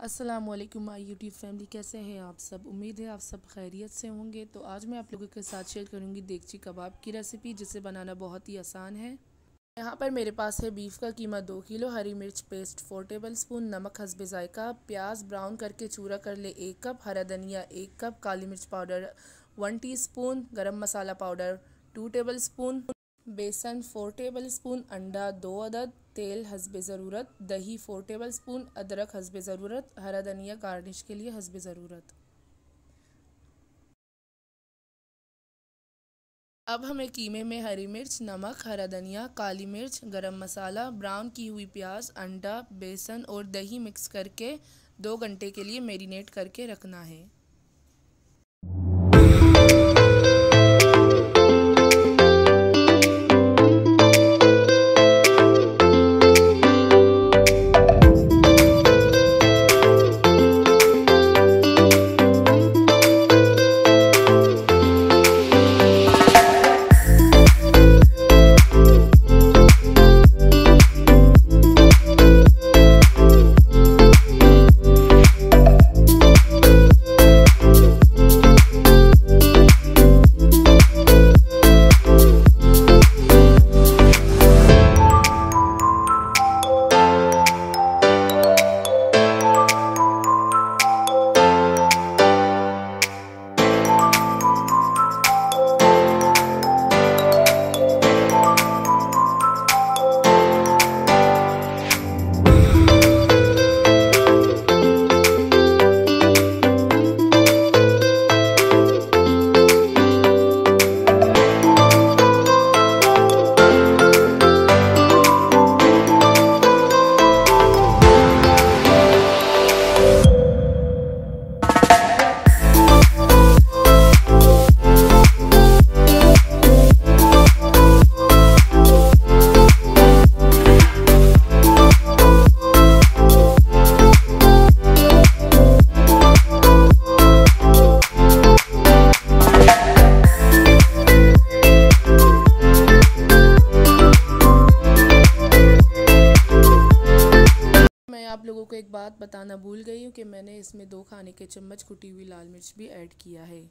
अस्सलामुअलैकुम my YouTube family, कैसे हैं आप सब। उम्मीद है आप सब खैरियत से होंगे। तो आज मैं आप लोगों के साथ शेयर करूंगी देगची कबाब की रेसिपी, जिसे बनाना बहुत ही आसान है। यहाँ पर मेरे पास है बीफ का कीमा 2 किलो, हरी मिर्च पेस्ट 4 टेबल स्पून, नमक हस्बे जायका, प्याज ब्राउन करके चूरा कर ले 1 कप, हरा धनिया 1 कप, काली मिर्च पाउडर 1 टीस्पून, गरम मसाला पाउडर 2 टेबल स्पून, बेसन 4 टेबल स्पून, अंडा 2 अदद, तेल हस्बे ज़रूरत, दही 4 टेबल स्पून, अदरक हस्बे ज़रूरत, हरा धनिया गार्निश के लिए हस्बे ज़रूरत। अब हमें कीमे में हरी मिर्च, नमक, हरा धनिया, काली मिर्च, गरम मसाला, ब्राउन की हुई प्याज, अंडा, बेसन और दही मिक्स करके 2 घंटे के लिए मैरिनेट करके रखना है। मैं आप लोगों को एक बात बताना भूल गई हूँ कि मैंने इसमें 2 खाने के चम्मच कुटी हुई लाल मिर्च भी ऐड किया है।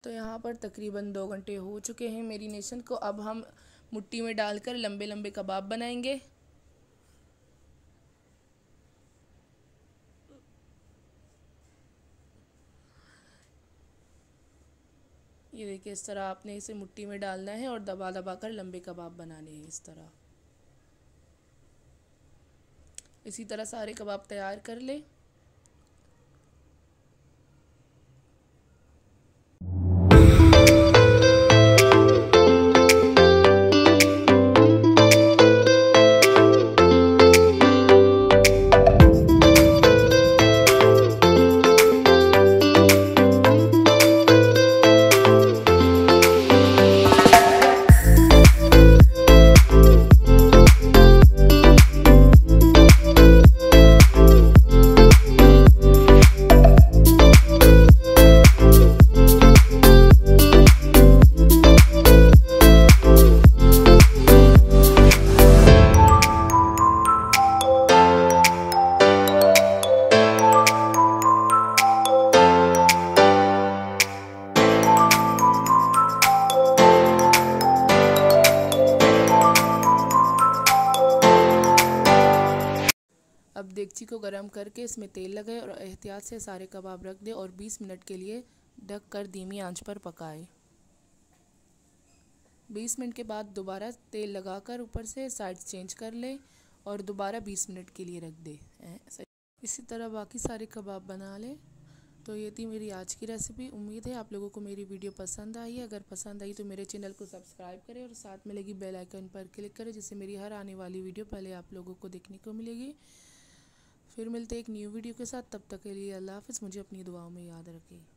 तो यहाँ पर तकरीबन 2 घंटे हो चुके हैं मैरिनेशन को। अब हम मुट्ठी में डालकर लंबे लंबे कबाब बनाएंगे। ये देखिए, इस तरह आपने इसे मुट्ठी में डालना है और दबा दबा कर लंबे कबाब बनाने हैं इस तरह। इसी तरह सारे कबाब तैयार कर ले। अब देगची को गरम करके इसमें तेल लगाए और एहतियात से सारे कबाब रख दे और 20 मिनट के लिए ढक कर धीमी आंच पर पकाए। 20 मिनट के बाद दोबारा तेल लगाकर ऊपर से साइड चेंज कर ले और दोबारा 20 मिनट के लिए रख दे। इसी तरह बाकी सारे कबाब बना ले। तो ये थी मेरी आज की रेसिपी। उम्मीद है आप लोगों को मेरी वीडियो पसंद आई है। अगर पसंद आई तो मेरे चैनल को सब्सक्राइब करें और साथ में लगी बेल आइकन पर क्लिक करें, जिससे मेरी हर आने वाली वीडियो पहले आप लोगों को देखने को मिलेगी। फिर मिलते एक न्यू वीडियो के साथ, तब तक के लिए अल्लाह हाफ़िज़। मुझे अपनी दुआओं में याद रखें।